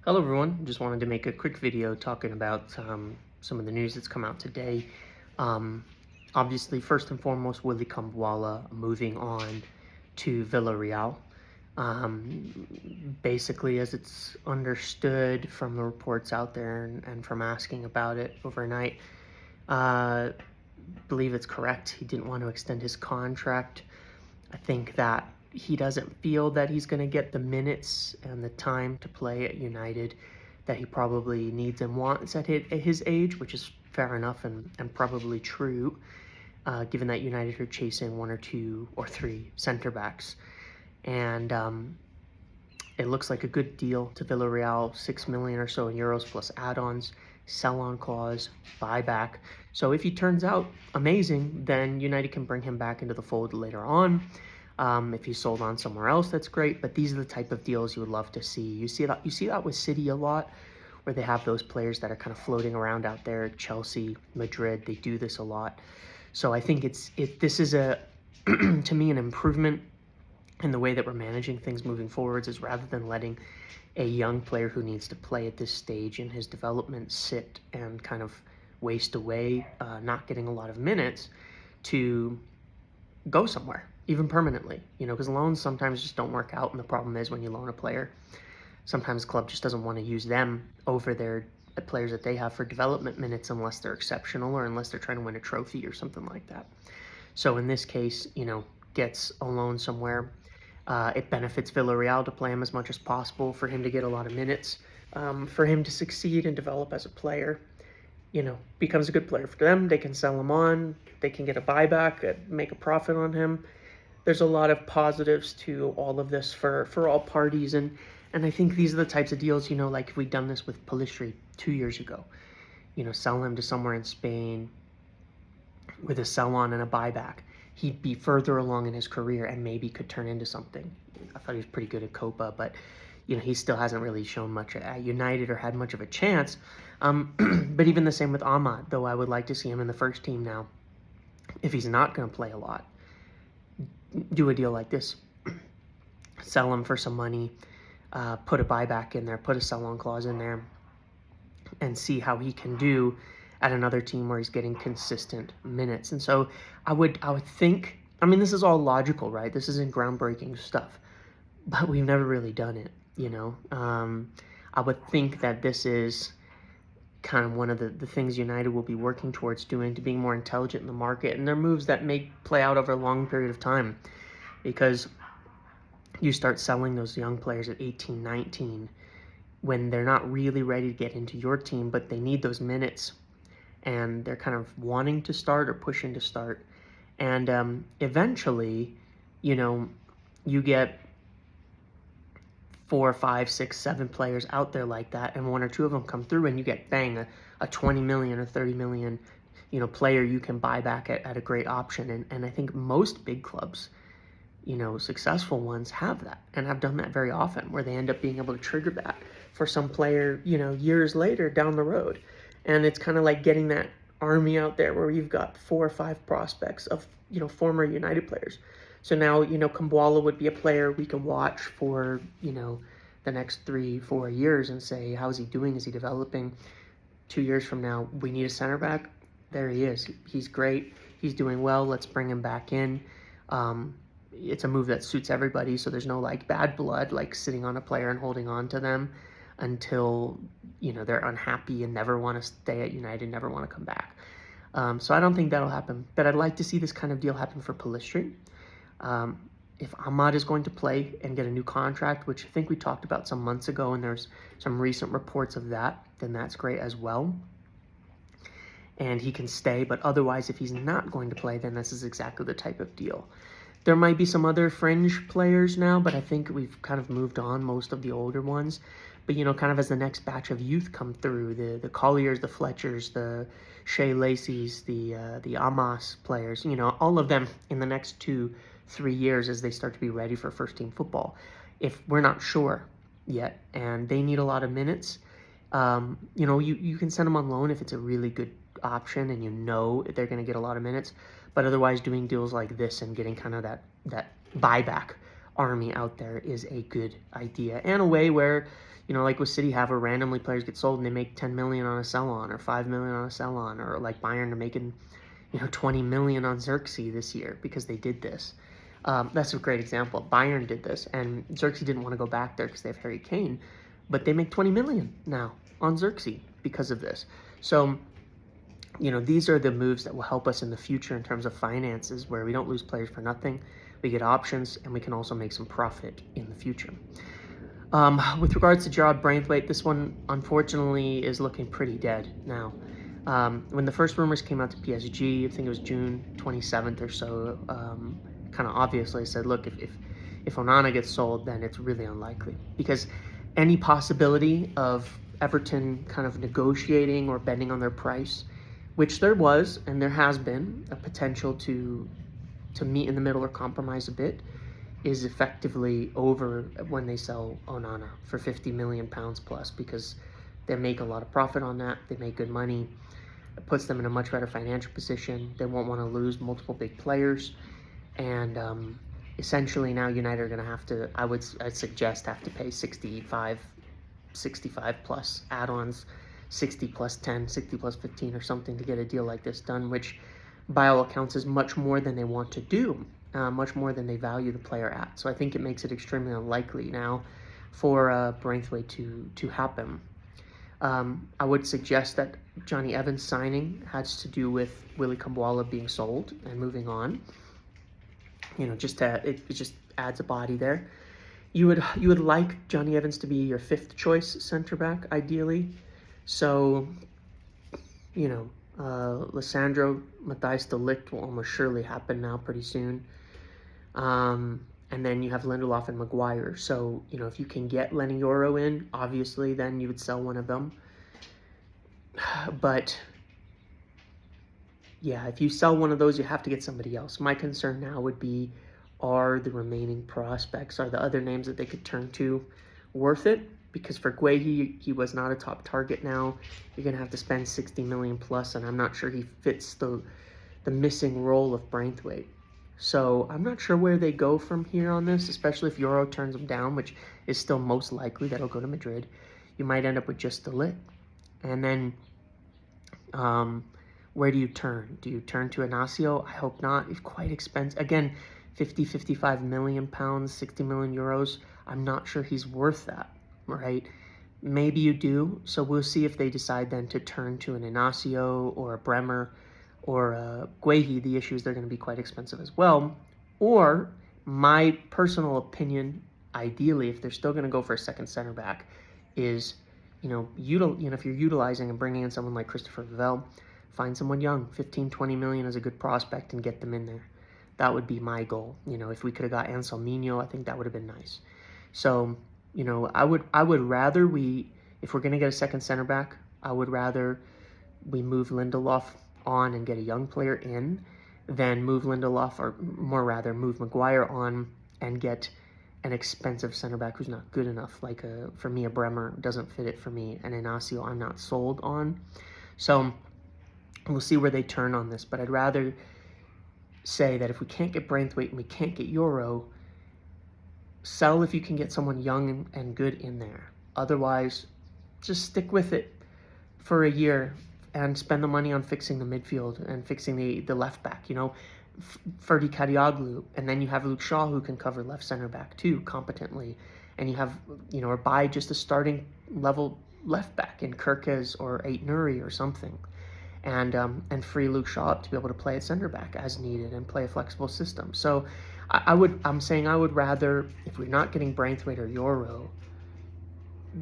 Hello everyone, just wanted to make a quick video talking about some of the news that's come out today. Obviously, first and foremost, Willy Kambwala moving on to Villarreal. Basically, as it's understood from the reports out there and from asking about it overnight, believe it's correct. He didn't want to extend his contract. I think that he doesn't feel that he's going to get the minutes and the time to play at United that he probably needs and wants at his age, which is fair enough and probably true, given that United are chasing one or two or three center backs. And it looks like a good deal to Villarreal, 6 million or so in euros plus add-ons, sell-on clause, buyback. So if he turns out amazing, then United can bring him back into the fold later on. If he's sold on somewhere else, that's great. But these are the type of deals you would love to see. You see that with City a lot, where they have those players that are kind of floating around out there. Chelsea, Madrid, they do this a lot. So I think this is a to me an improvement in the way that we're managing things moving forwards, is rather than letting a young player who needs to play at this stage in his development sit and kind of waste away, not getting a lot of minutes, to go somewhere, even permanently, because loans sometimes just don't work out. And the problem is, when you loan a player, sometimes the club just doesn't want to use them over their players that they have for development minutes, unless they're exceptional or unless they're trying to win a trophy or something like that. So in this case, gets a loan somewhere. It benefits Villarreal to play him as much as possible, for him to get a lot of minutes, for him to succeed and develop as a player. Becomes a good player for them. They can sell him on. They can get a buyback, make a profit on him. There's a lot of positives to all of this for all parties. And I think these are the types of deals, like if we'd done this with Pellistri 2 years ago, sell him to somewhere in Spain with a sell-on and a buyback, he'd be further along in his career and maybe could turn into something. I thought he was pretty good at Copa, but he still hasn't really shown much at United or had much of a chance. But even the same with Ahmad, though I would like to see him in the first team now. If he's not going to play a lot, do a deal like this. Sell him for some money, put a buyback in there, put a sell-on clause in there, and see how he can do at another team where he's getting consistent minutes. And so I would think, this is all logical, right? This isn't groundbreaking stuff, but we've never really done it, I would think that this is kind of one of the things United will be working towards doing, to being more intelligent in the market, and they're moves that may play out over a long period of time, because you start selling those young players at 18, 19 when they're not really ready to get into your team, but they need those minutes and they're kind of wanting to start or pushing to start. And eventually, you get 4, 5, 6, 7 players out there like that, and 1 or 2 of them come through, and you get a 20 million or 30 million player you can buy back at a great option. And I think most big clubs, successful ones, have that and have done that very often, where they end up being able to trigger that for some player years later down the road. And it's kind of like getting that army out there where you've got 4 or 5 prospects of former United players. So now, Kambwala would be a player we can watch for, the next 3-4 years and say, how's he doing? Is he developing? 2 years from now, we need a center back. There he is. He's great. He's doing well. Let's bring him back in. It's a move that suits everybody. So there's no bad blood, sitting on a player and holding on to them until, they're unhappy and never want to stay at United, never want to come back. So I don't think that'll happen. But I'd like to see this kind of deal happen for Pellistri. If Ahmad is going to play and get a new contract, which I think we talked about some months ago, and there's some recent reports of that, then that's great as well. And he can stay, but otherwise, if he's not going to play, then this is exactly the type of deal. There might be some other fringe players now, but I think we've kind of moved on most of the older ones. But, kind of as the next batch of youth come through, the Colliers, the Fletchers, the Shea Lacey's, the Amos players, all of them in the next 2-3 years, as they start to be ready for first-team football. If we're not sure yet and they need a lot of minutes, you can send them on loan if it's a really good option and they're going to get a lot of minutes. But otherwise, doing deals like this and getting kind of that buyback army out there is a good idea, and a way where You know, like with City have, where randomly players get sold and they make 10 million on a sell-on, or 5 million on a sell-on, or like Bayern are making, 20 million on Xerxes this year because they did this. That's a great example. Bayern did this, and Xerxes didn't want to go back there because they have Harry Kane, but they make 20 million now on Xerxes because of this. So, these are the moves that will help us in the future in terms of finances, where we don't lose players for nothing. We get options, and we can also make some profit in the future. With regards to Gerard Branthwaite, this one, unfortunately, is looking pretty dead now. When the first rumors came out to PSG, I think it was June 27th or so, kind of obviously said, look, if Onana gets sold, then it's really unlikely. Because any possibility of Everton kind of negotiating or bending on their price, which there was, and there has been, a potential to meet in the middle or compromise a bit, is effectively over when they sell Onana for £50 million plus, because they make a lot of profit on that. They make good money. It puts them in a much better financial position. They won't want to lose multiple big players. And essentially now United are going to have to, I'd suggest, have to pay 65 plus add-ons, 60 plus 10, 60 plus 15 or something to get a deal like this done, which by all accounts is much more than they want to do. Much more than they value the player at. So I think it makes it extremely unlikely now for Branthwaite to happen. I would suggest that Johnny Evans signing has to do with Willy Kambwala being sold and moving on. It just adds a body there. You would like Johnny Evans to be your fifth choice center back, ideally. So, Lissandro Matthijs de Ligt will almost surely happen now pretty soon. And then you have Lindelof and Maguire. So, if you can get Lenny Yoro in, obviously, then you would sell one of them. But, yeah, if you sell one of those, you have to get somebody else. My concern now would be, are the remaining prospects, are the other names that they could turn to worth it? Because for Guehi, he was not a top target now. You're going to have to spend 60 million plus, and I'm not sure he fits the missing role of Branthwaite. So I'm not sure where they go from here on this, especially if Euro turns them down, which is still most likely that he'll go to Madrid. You might end up with just the lit. And then where do you turn? Do you turn to Inacio? I hope not. It's quite expensive. Again, 55 million pounds, 60 million euros. I'm not sure he's worth that, right? Maybe you do. So we'll see if they decide then to turn to an Inacio or a Bremer or Guehi. The issue is they're going to be quite expensive as well. Or my personal opinion, ideally, if they're still going to go for a second center back, is if you're utilizing and bringing in someone like Christopher Vivell, find someone young. 15, 20 million is a good prospect and get them in there. That would be my goal. If we could have got Anselminho, I think that would have been nice. So, I would rather if we're going to get a second center back, I would rather we move Lindelof on and get a young player in than move Lindelof, or more rather move Maguire on and get an expensive center back who's not good enough. Like for me, a Bremer doesn't fit it for me, and Inacio I'm not sold on. So we'll see where they turn on this, but I'd rather say that if we can't get Branthwaite and we can't get Euro, sell if you can get someone young and good in there. Otherwise, just stick with it for a year and spend the money on fixing the midfield and fixing the left back. Ferdi Kadioglu, and then you have Luke Shaw who can cover left center back too competently, and you have or buy just a starting level left back in Kirkes or Ait Nuri or something, and free Luke Shaw up to be able to play at center back as needed and play a flexible system. So I'm saying I would rather, if we're not getting Branthwaite or Euro,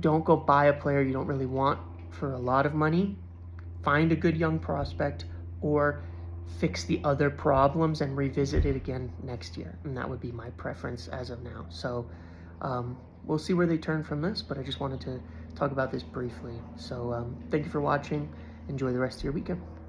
don't go buy a player you don't really want for a lot of money. Find a good young prospect, or fix the other problems and revisit it again next year. And that would be my preference as of now. So we'll see where they turn from this, but I just wanted to talk about this briefly. So thank you for watching. Enjoy the rest of your weekend.